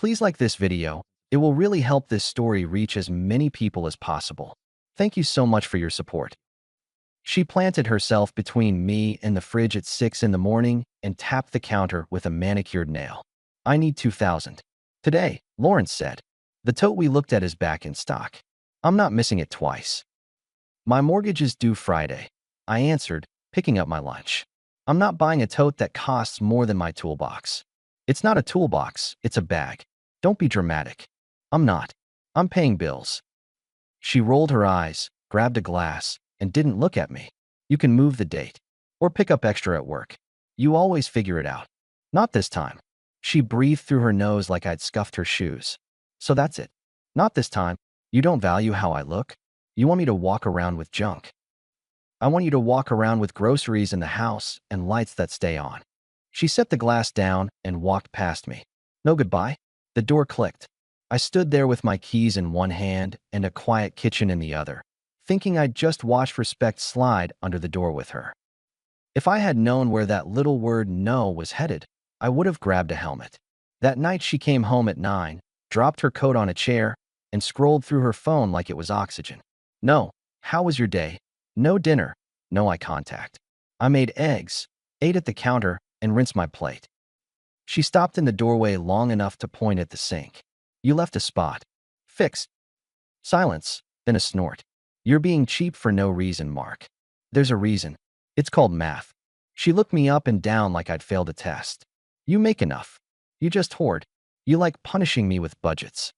Please like this video. It will really help this story reach as many people as possible. Thank you so much for your support. She planted herself between me and the fridge at 6 in the morning and tapped the counter with a manicured nail. I need 2,000. Today, Lawrence said. The tote we looked at is back in stock. I'm not missing it twice. My mortgage is due Friday, I answered, picking up my lunch. I'm not buying a tote that costs more than my toolbox. It's not a toolbox, it's a bag. Don't be dramatic. I'm not. I'm paying bills. She rolled her eyes, grabbed a glass, and didn't look at me. You can move the date. Or pick up extra at work. You always figure it out. Not this time. She breathed through her nose like I'd scuffed her shoes. So that's it. Not this time. You don't value how I look? You want me to walk around with junk. I want you to walk around with groceries in the house and lights that stay on. She set the glass down and walked past me. No goodbye? The door clicked. I stood there with my keys in one hand and a quiet kitchen in the other, thinking I'd just watched respect slide under the door with her. If I had known where that little word no was headed, I would have grabbed a helmet. That night she came home at 9, dropped her coat on a chair, and scrolled through her phone like it was oxygen. No, how was your day? No dinner, no eye contact. I made eggs, ate at the counter, and rinsed my plate. She stopped in the doorway long enough to point at the sink. You left a spot. Fix. Silence, then a snort. You're being cheap for no reason, Mark. There's a reason. It's called math. She looked me up and down like I'd failed a test. You make enough. You just hoard. You like punishing me with budgets.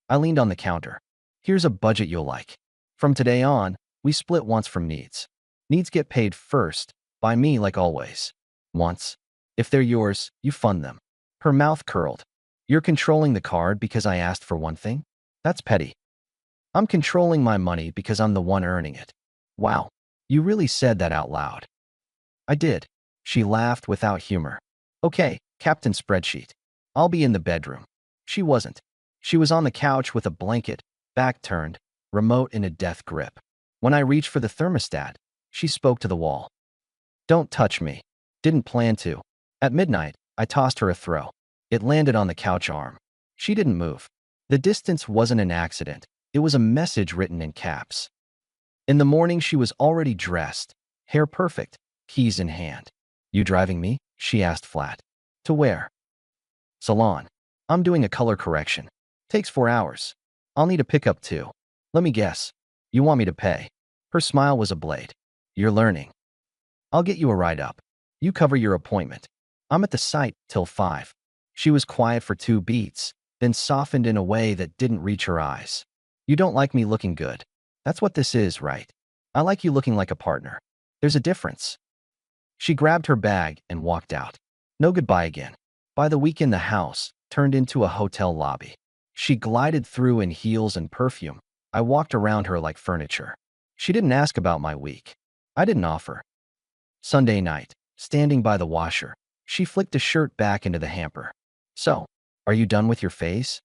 I leaned on the counter. Here's a budget you'll like. From today on, we split wants from needs. Needs get paid first, by me like always. Wants. If they're yours, you fund them. Her mouth curled. You're controlling the card because I asked for one thing? That's petty. I'm controlling my money because I'm the one earning it. Wow, you really said that out loud. I did. She laughed without humor. Okay, Captain Spreadsheet. I'll be in the bedroom. She wasn't. She was on the couch with a blanket, back turned, remote in a death grip. When I reached for the thermostat, she spoke to the wall. Don't touch me. Didn't plan to. At midnight, I tossed her a throw. It landed on the couch arm. She didn't move. The distance wasn't an accident. It was a message written in caps. In the morning, she was already dressed, hair perfect, keys in hand. You driving me? She asked flat. To where? Salon. I'm doing a color correction. Takes 4 hours. I'll need a pickup too. Let me guess. You want me to pay? Her smile was a blade. You're learning. I'll get you a ride up. You cover your appointment. I'm at the site till 5. She was quiet for 2 beats, then softened in a way that didn't reach her eyes. You don't like me looking good. That's what this is, right? I like you looking like a partner. There's a difference. She grabbed her bag and walked out. No goodbye again. By the weekend, the house turned into a hotel lobby. She glided through in heels and perfume. I walked around her like furniture. She didn't ask about my week. I didn't offer. Sunday night, standing by the washer, she flicked a shirt back into the hamper. So, are you done with your phase?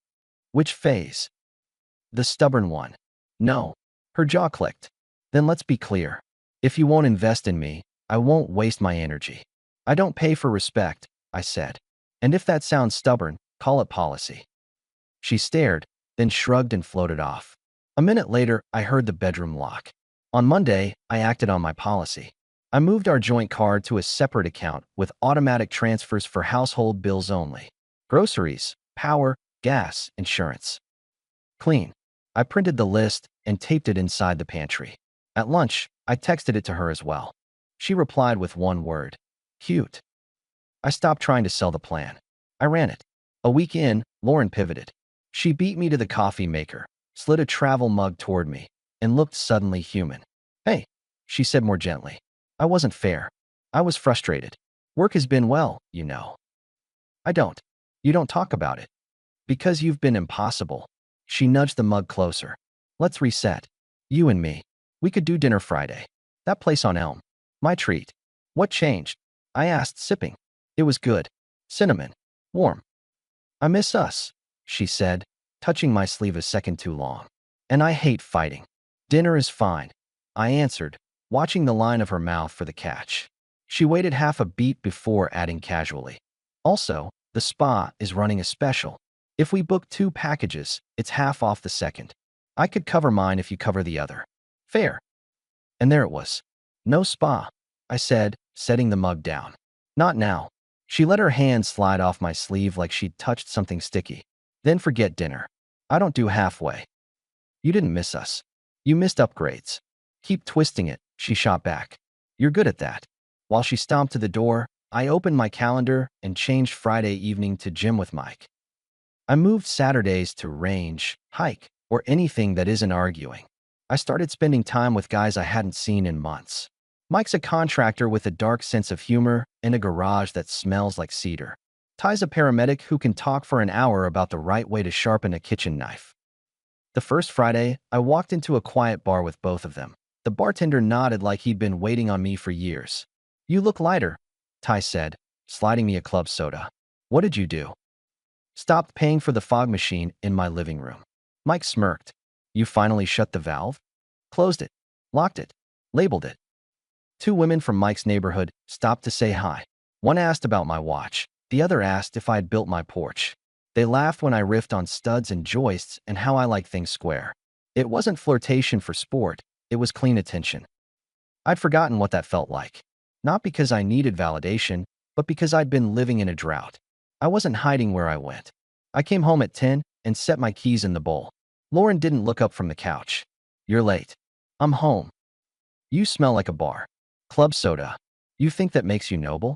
Which phase? The stubborn one. No. Her jaw clicked. Then let's be clear. If you won't invest in me, I won't waste my energy. I don't pay for respect, I said. And if that sounds stubborn, call it policy. She stared, then shrugged and floated off. A minute later, I heard the bedroom lock. On Monday, I acted on my policy. I moved our joint card to a separate account with automatic transfers for household bills only. Groceries, power, gas, insurance. Clean. I printed the list and taped it inside the pantry. At lunch, I texted it to her as well. She replied with one word. Cute. I stopped trying to sell the plan. I ran it. A week in, Lauren pivoted. She beat me to the coffee maker, slid a travel mug toward me, and looked suddenly human. Hey, she said more gently. I wasn't fair. I was frustrated. Work has been well, you know. I don't. You don't talk about it. Because you've been impossible. She nudged the mug closer. Let's reset. You and me. We could do dinner Friday. That place on Elm. My treat. What changed? I asked, sipping. It was good. Cinnamon. Warm. I miss us, she said, touching my sleeve a second too long. And I hate fighting. Dinner is fine, I answered, watching the line of her mouth for the catch. She waited half a beat before adding casually. Also, the spa is running a special. If we book 2 packages, it's half off the second. I could cover mine if you cover the other. Fair. And there it was. No spa, I said, setting the mug down. Not now. She let her hand slide off my sleeve like she'd touched something sticky. Then forget dinner. I don't do halfway. You didn't miss us. You missed upgrades. Keep twisting it, she shot back. You're good at that. While she stomped to the door, I opened my calendar and changed Friday evening to gym with Mike. I moved Saturdays to range, hike, or anything that isn't arguing. I started spending time with guys I hadn't seen in months. Mike's a contractor with a dark sense of humor and a garage that smells like cedar. Ty's a paramedic who can talk for an hour about the right way to sharpen a kitchen knife. The first Friday, I walked into a quiet bar with both of them. The bartender nodded like he'd been waiting on me for years. You look lighter, Ty said, sliding me a club soda. What did you do? Stopped paying for the fog machine in my living room. Mike smirked. You finally shut the valve? Closed it, locked it, labeled it. 2 women from Mike's neighborhood stopped to say hi. One asked about my watch. The other asked if I had built my porch. They laughed when I riffed on studs and joists and how I like things square. It wasn't flirtation for sport, it was clean attention. I'd forgotten what that felt like. Not because I needed validation, but because I'd been living in a drought. I wasn't hiding where I went. I came home at 10 and set my keys in the bowl. Lauren didn't look up from the couch. You're late. I'm home. You smell like a bar. Club soda. You think that makes you noble?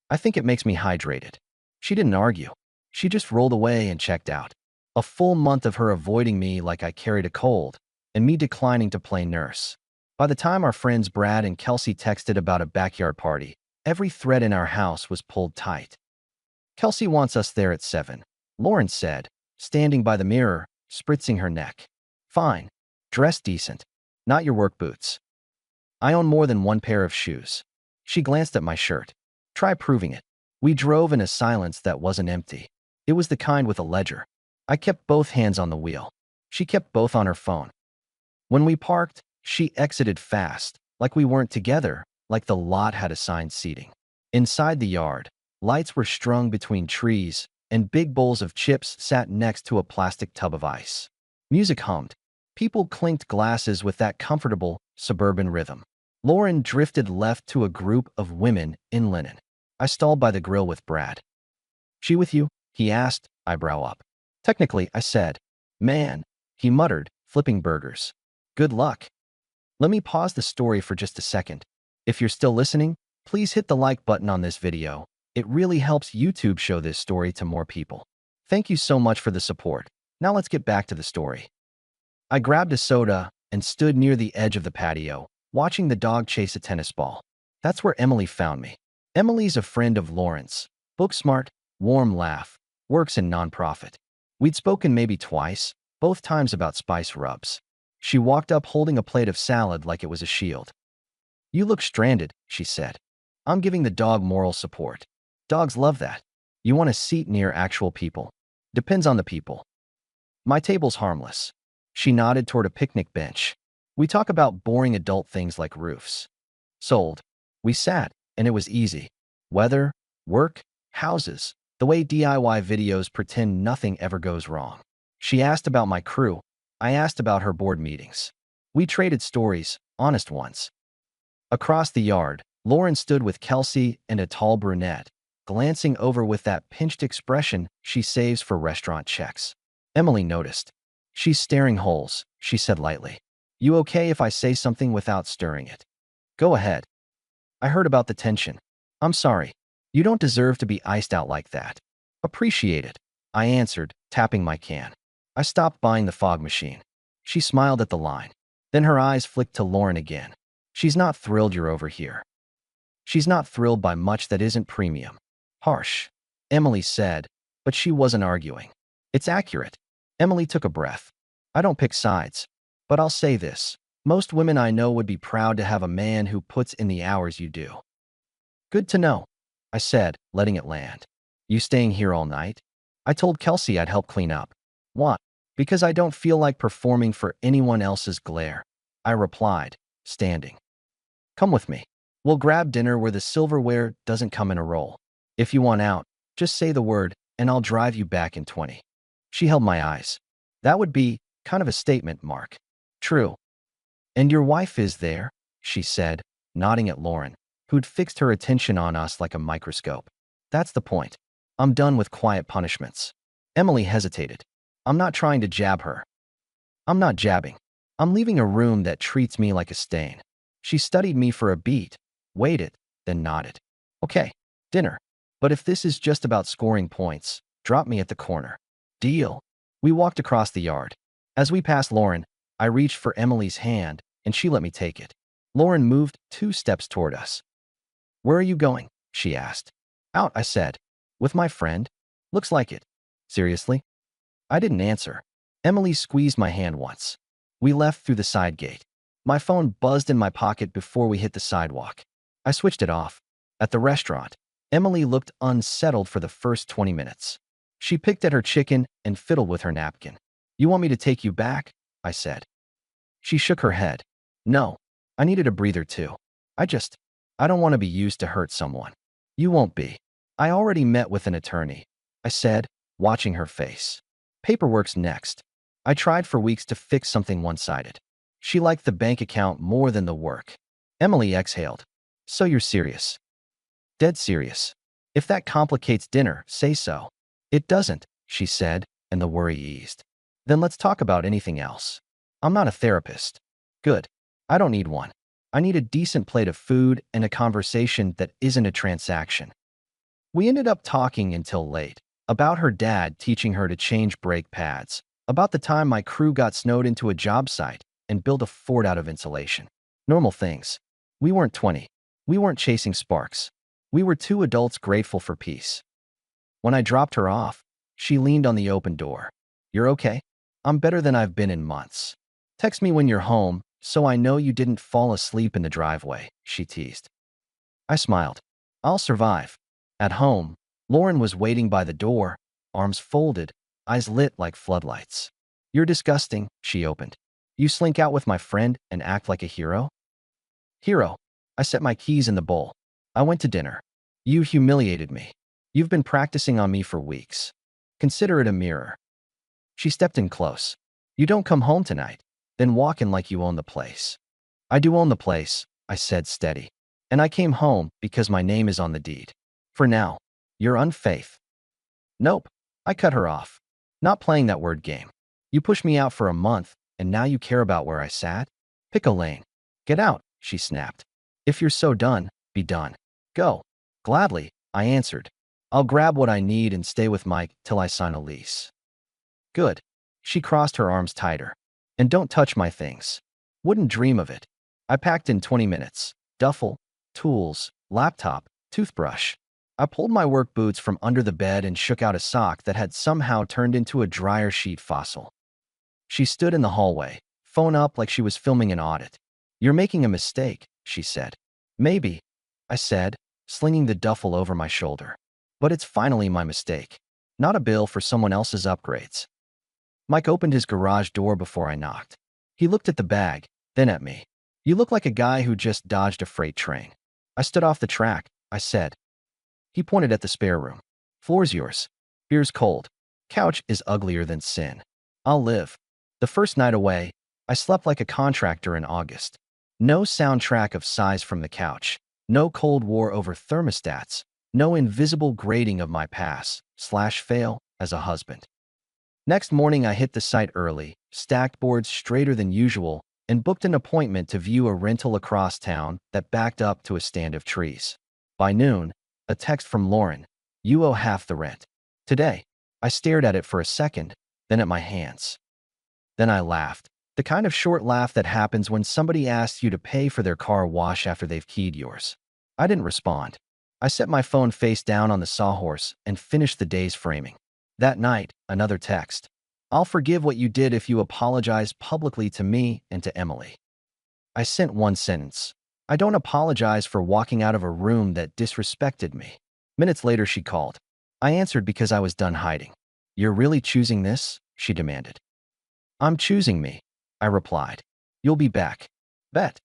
I think it makes me hydrated. She didn't argue. She just rolled away and checked out. A full month of her avoiding me like I carried a cold, and me declining to play nurse. By the time our friends Brad and Kelsey texted about a backyard party, every thread in our house was pulled tight. Kelsey wants us there at 7, Lauren said, standing by the mirror, spritzing her neck. Fine. Dress decent. Not your work boots. I own more than one pair of shoes. She glanced at my shirt. Try proving it. We drove in a silence that wasn't empty. It was the kind with a ledger. I kept both hands on the wheel. She kept both on her phone. When we parked, she exited fast, like we weren't together, like the lot had assigned seating. Inside the yard, lights were strung between trees, and big bowls of chips sat next to a plastic tub of ice. Music hummed. People clinked glasses with that comfortable, suburban rhythm. Lauren drifted left to a group of women in linen. I stalled by the grill with Brad. She with you? He asked, eyebrow up. Technically, I said. Man, he muttered, flipping burgers. Good luck. Let me pause the story for just a second. If you're still listening, please hit the like button on this video. It really helps YouTube show this story to more people. Thank you so much for the support. Now let's get back to the story. I grabbed a soda and stood near the edge of the patio, watching the dog chase a tennis ball. That's where Emily found me. Emily's a friend of Lauren's. Book smart, warm laugh, works in nonprofit. We'd spoken maybe twice, both times about spice rubs. She walked up holding a plate of salad like it was a shield. You look stranded, she said. I'm giving the dog moral support. Dogs love that. You want a seat near actual people. Depends on the people. My table's harmless. She nodded toward a picnic bench. We talk about boring adult things like roofs. Sold. We sat, and it was easy. Weather, work, houses, the way DIY videos pretend nothing ever goes wrong. She asked about my crew. I asked about her board meetings. We traded stories, honest ones. Across the yard, Lauren stood with Kelsey and a tall brunette, glancing over with that pinched expression she saves for restaurant checks. Emily noticed. She's staring holes, she said lightly. You okay if I say something without stirring it? Go ahead. I heard about the tension. I'm sorry. You don't deserve to be iced out like that. Appreciate it, I answered, tapping my can. I stopped buying the fog machine. She smiled at the line. Then her eyes flicked to Lauren again. She's not thrilled you're over here. She's not thrilled by much that isn't premium. Harsh, Emily said, but she wasn't arguing. It's accurate. Emily took a breath. I don't pick sides, but I'll say this. Most women I know would be proud to have a man who puts in the hours you do. Good to know, I said, letting it land. You staying here all night? I told Kelsey I'd help clean up. Why? Because I don't feel like performing for anyone else's glare, I replied, standing. Come with me. We'll grab dinner where the silverware doesn't come in a roll. If you want out, just say the word, and I'll drive you back in 20. She held my eyes. That would be kind of a statement, Mark. True. And your wife is there, she said, nodding at Lauren, who'd fixed her attention on us like a microscope. That's the point. I'm done with quiet punishments. Emily hesitated. I'm not trying to jab her. I'm not jabbing. I'm leaving a room that treats me like a stain. She studied me for a beat, waited, then nodded. Okay, dinner. But if this is just about scoring points, drop me at the corner. Deal. We walked across the yard. As we passed Lauren, I reached for Emily's hand, and she let me take it. Lauren moved 2 steps toward us. Where are you going? She asked. Out, I said. With my friend? Looks like it. Seriously? I didn't answer. Emily squeezed my hand once. We left through the side gate. My phone buzzed in my pocket before we hit the sidewalk. I switched it off. At the restaurant, Emily looked unsettled for the first 20 minutes. She picked at her chicken and fiddled with her napkin. You want me to take you back? I said. She shook her head. No, I needed a breather too. I don't want to be used to hurt someone. You won't be. I already met with an attorney, I said, watching her face. Paperwork's next. I tried for weeks to fix something one-sided. She liked the bank account more than the work. Emily exhaled. So you're serious? Dead serious. If that complicates dinner, say so. It doesn't, she said, and the worry eased. Then let's talk about anything else. I'm not a therapist. Good. I don't need one. I need a decent plate of food and a conversation that isn't a transaction. We ended up talking until late, about her dad teaching her to change brake pads, about the time my crew got snowed into a job site and built a fort out of insulation. Normal things. We weren't 20. We weren't chasing sparks. We were 2 adults grateful for peace. When I dropped her off, she leaned on the open door. You're okay? I'm better than I've been in months. Text me when you're home, so I know you didn't fall asleep in the driveway, she teased. I smiled. I'll survive. At home, Lauren was waiting by the door, arms folded, eyes lit like floodlights. You're disgusting, she opened. You slink out with my friend and act like a hero? Hero. I set my keys in the bowl. I went to dinner. You humiliated me. You've been practicing on me for weeks. Consider it a mirror. She stepped in close. You don't come home tonight, then walk in like you own the place. I do own the place, I said steady. And I came home because my name is on the deed. For now, you're unfaith. Nope, I cut her off. Not playing that word game. You pushed me out for a month, and now you care about where I sat? Pick a lane. Get out, she snapped. If you're so done, be done. Go. Gladly, I answered. I'll grab what I need and stay with Mike till I sign a lease. Good. She crossed her arms tighter. And don't touch my things. Wouldn't dream of it. I packed in 20 minutes. Duffel, tools, laptop, toothbrush. I pulled my work boots from under the bed and shook out a sock that had somehow turned into a dryer sheet fossil. She stood in the hallway, phone up like she was filming an audit. You're making a mistake, she said. Maybe, I said, slinging the duffel over my shoulder. But it's finally my mistake. Not a bill for someone else's upgrades. Mike opened his garage door before I knocked. He looked at the bag, then at me. You look like a guy who just dodged a freight train. I stood off the track, I said. He pointed at the spare room. Floor's yours. Beer's cold. Couch is uglier than sin. I'll live. The first night away, I slept like a contractor in August. No soundtrack of sighs from the couch. No Cold War over thermostats. No invisible grading of my pass/fail as a husband. Next morning, I hit the site early, stacked boards straighter than usual, and booked an appointment to view a rental across town that backed up to a stand of trees. By noon, a text from Lauren. You owe half the rent. Today, I stared at it for a second, then at my hands. Then I laughed. The kind of short laugh that happens when somebody asks you to pay for their car wash after they've keyed yours. I didn't respond. I set my phone face down on the sawhorse and finished the day's framing. That night, another text. I'll forgive what you did if you apologize publicly to me and to Emily. I sent one sentence. I don't apologize for walking out of a room that disrespected me. Minutes later, she called. I answered because I was done hiding. You're really choosing this? She demanded. I'm choosing me, I replied. You'll be back. Bet.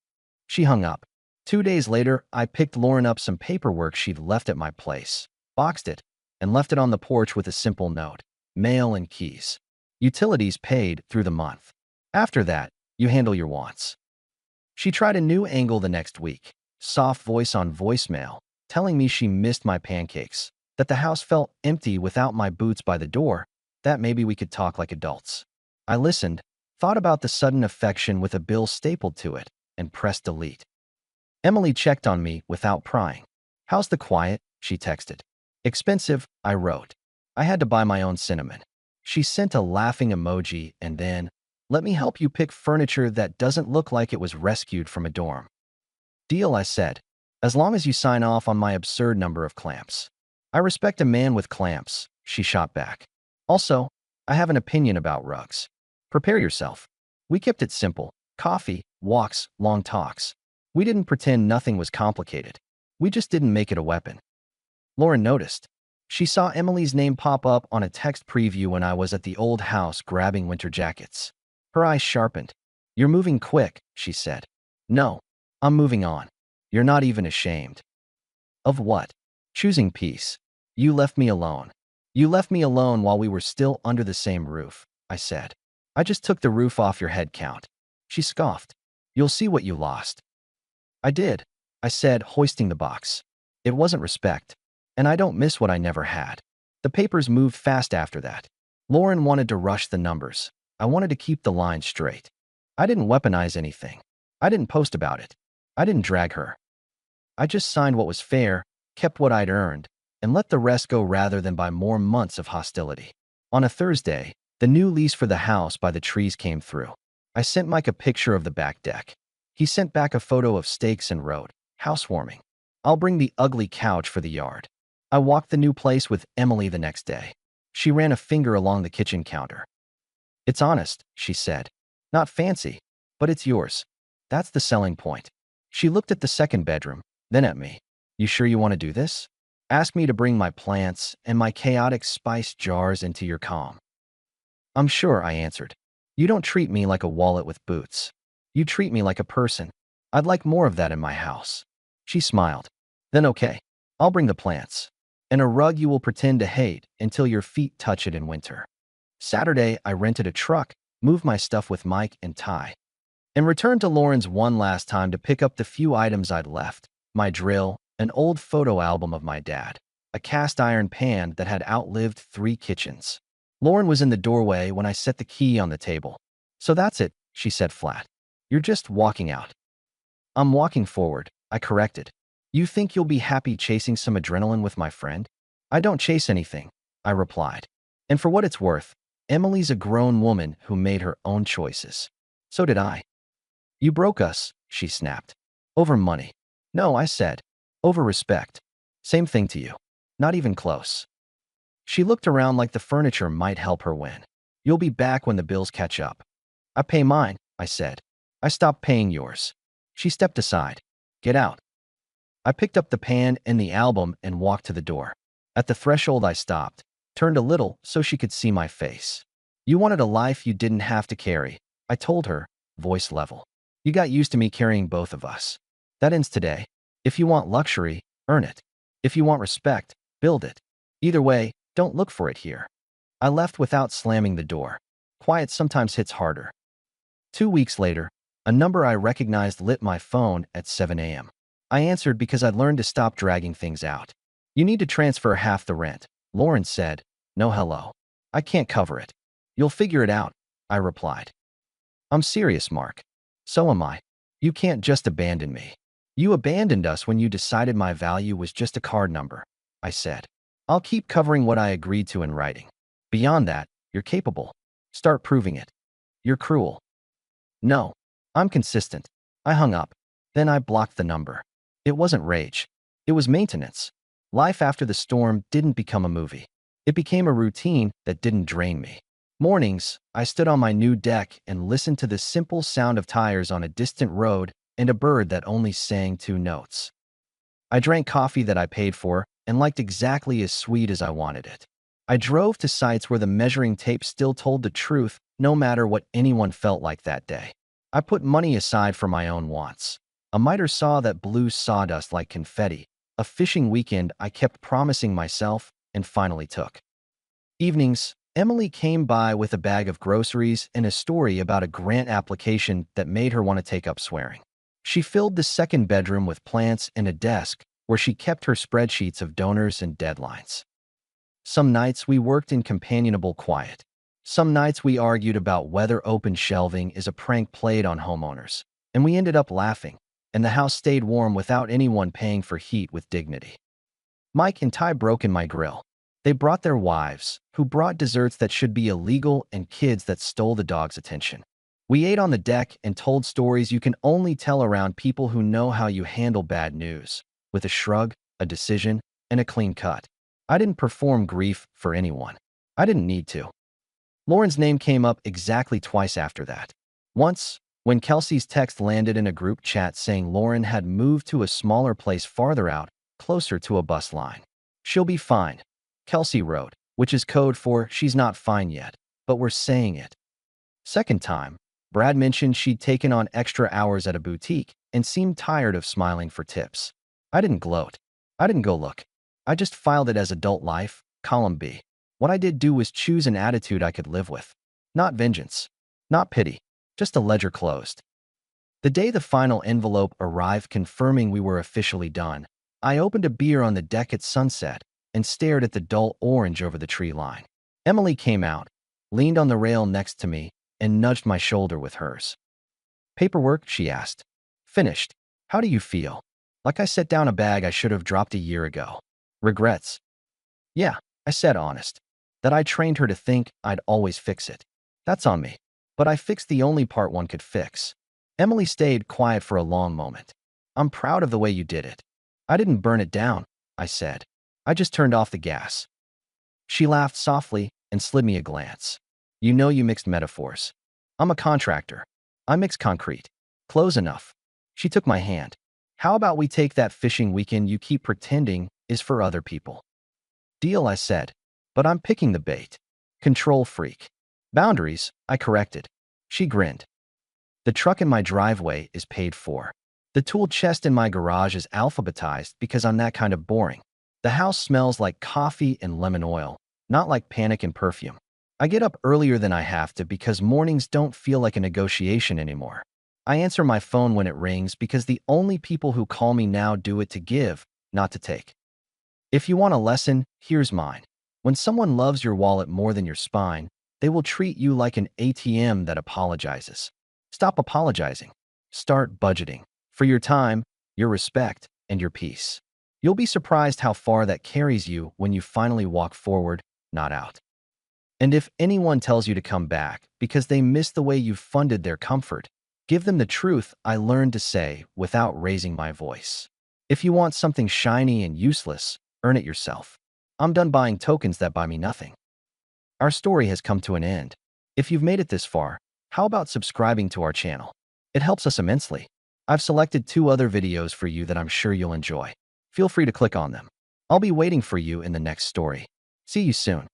She hung up. 2 days later, I picked Lauren up some paperwork she'd left at my place, boxed it, and left it on the porch with a simple note. mail, and keys. Utilities paid through the month. After that, you handle your wants. She tried a new angle the next week, soft voice on voicemail, telling me she missed my pancakes, that the house felt empty without my boots by the door, that maybe we could talk like adults. I listened, thought about the sudden affection with a bill stapled to it, and pressed delete. Emily checked on me without prying. "How's the quiet?" she texted. "Expensive," I wrote. I had to buy my own cinnamon. She sent a laughing emoji and then, "Let me help you pick furniture that doesn't look like it was rescued from a dorm." "Deal," I said, "as long as you sign off on my absurd number of clamps." "I respect a man with clamps," she shot back. "Also, I have an opinion about rugs." "Prepare yourself." We kept it simple: coffee, walks, long talks. We didn't pretend nothing was complicated. We just didn't make it a weapon. Lauren noticed. She saw Emily's name pop up on a text preview when I was at the old house grabbing winter jackets. Her eyes sharpened. "You're moving quick," she said. "No, I'm moving on." "You're not even ashamed." "Of what?" "Choosing peace. You left me alone." "You left me alone while we were still under the same roof," I said. "I just took the roof off your head count." She scoffed. "You'll see what you lost." "I did," I said, hoisting the box. "It wasn't respect, and I don't miss what I never had." The papers moved fast after that. Lauren wanted to rush the numbers. I wanted to keep the line straight. I didn't weaponize anything. I didn't post about it. I didn't drag her. I just signed what was fair, kept what I'd earned, and let the rest go rather than buy more months of hostility. On a Thursday, the new lease for the house by the trees came through. I sent Mike a picture of the back deck. He sent back a photo of steaks and wrote, "Housewarming. I'll bring the ugly couch for the yard." I walked the new place with Emily the next day. She ran a finger along the kitchen counter. "It's honest," she said. "Not fancy, but it's yours. That's the selling point." She looked at the second bedroom, then at me. "You sure you want to do this? Ask me to bring my plants and my chaotic spice jars into your calm." "I'm sure," I answered. "You don't treat me like a wallet with boots. You treat me like a person. I'd like more of that in my house." She smiled. "Then okay, I'll bring the plants. And a rug you will pretend to hate until your feet touch it in winter." Saturday, I rented a truck, moved my stuff with Mike and Ty, and returned to Lauren's one last time to pick up the few items I'd left: my drill, an old photo album of my dad, a cast iron pan that had outlived 3 kitchens. Lauren was in the doorway when I set the key on the table. "So that's it," she said flat. "You're just walking out." "I'm walking forward," I corrected. "You think you'll be happy chasing some adrenaline with my friend?" "I don't chase anything," I replied. And for what it's worth, Emily's a grown woman who made her own choices. So did I. "You broke us," she snapped. "Over money." "No," I said. "Over respect." "Same thing to you." "Not even close." She looked around like the furniture might help her win. "You'll be back when the bills catch up." "I pay mine," I said. "I stopped paying yours." She stepped aside. "Get out." I picked up the pan and the album and walked to the door. At the threshold I stopped, turned a little so she could see my face. "You wanted a life you didn't have to carry," I told her, voice level. "You got used to me carrying both of us. That ends today. If you want luxury, earn it. If you want respect, build it. Either way, don't look for it here." I left without slamming the door. Quiet sometimes hits harder. 2 weeks later, a number I recognized lit my phone at 7 a.m. I answered because I'd learned to stop dragging things out. "You need to transfer half the rent," Lauren said. "No hello. I can't cover it." "You'll figure it out," I replied. "I'm serious, Mark." "So am I. You can't just abandon me." "You abandoned us when you decided my value was just a card number," I said. "I'll keep covering what I agreed to in writing. Beyond that, you're capable. Start proving it." "You're cruel." "No, I'm consistent." I hung up. Then I blocked the number. It wasn't rage. It was maintenance. Life after the storm didn't become a movie. It became a routine that didn't drain me. Mornings, I stood on my new deck and listened to the simple sound of tires on a distant road and a bird that only sang 2 notes. I drank coffee that I paid for and liked exactly as sweet as I wanted it. I drove to sites where the measuring tape still told the truth, no matter what anyone felt like that day. I put money aside for my own wants. A miter saw that blue sawdust like confetti, a fishing weekend I kept promising myself and finally took. Evenings, Emily came by with a bag of groceries and a story about a grant application that made her want to take up swearing. She filled the second bedroom with plants and a desk where she kept her spreadsheets of donors and deadlines. Some nights we worked in companionable quiet. Some nights we argued about whether open shelving is a prank played on homeowners, and we ended up laughing, and the house stayed warm without anyone paying for heat with dignity. Mike and Ty broke in my grill. They brought their wives, who brought desserts that should be illegal and kids that stole the dog's attention. We ate on the deck and told stories you can only tell around people who know how you handle bad news, with a shrug, a decision, and a clean cut. I didn't perform grief for anyone. I didn't need to. Lauren's name came up exactly twice after that. Once, when Kelsey's text landed in a group chat saying Lauren had moved to a smaller place farther out, closer to a bus line. She'll be fine, Kelsey wrote, which is code for she's not fine yet, but we're saying it. Second time, Brad mentioned she'd taken on extra hours at a boutique and seemed tired of smiling for tips. I didn't gloat. I didn't go look. I just filed it as adult life, column B. What I did do was choose an attitude I could live with. Not vengeance. Not pity. Just a ledger closed. The day the final envelope arrived confirming we were officially done, I opened a beer on the deck at sunset and stared at the dull orange over the tree line. Emily came out, leaned on the rail next to me, and nudged my shoulder with hers. Paperwork, she asked. Finished. How do you feel? Like I set down a bag I should have dropped a year ago. Regrets? Yeah, I said honest. That I trained her to think I'd always fix it. That's on me. But I fixed the only part one could fix. Emily stayed quiet for a long moment. I'm proud of the way you did it. I didn't burn it down, I said. I just turned off the gas. She laughed softly and slid me a glance. You know you mixed metaphors. I'm a contractor. I mix concrete. Close enough. She took my hand. How about we take that fishing weekend you keep pretending is for other people? Deal, I said. But I'm picking the bait. Control freak. Boundaries, I corrected. She grinned. The truck in my driveway is paid for. The tool chest in my garage is alphabetized because I'm that kind of boring. The house smells like coffee and lemon oil, not like panic and perfume. I get up earlier than I have to because mornings don't feel like a negotiation anymore. I answer my phone when it rings because the only people who call me now do it to give, not to take. If you want a lesson, here's mine. When someone loves your wallet more than your spine, they will treat you like an ATM that apologizes. Stop apologizing. Start budgeting. For your time, your respect, and your peace. You'll be surprised how far that carries you when you finally walk forward, not out. And if anyone tells you to come back because they miss the way you funded their comfort, give them the truth I learned to say without raising my voice. If you want something shiny and useless, earn it yourself. I'm done buying tokens that buy me nothing. Our story has come to an end. If you've made it this far, how about subscribing to our channel? It helps us immensely. I've selected 2 other videos for you that I'm sure you'll enjoy. Feel free to click on them. I'll be waiting for you in the next story. See you soon.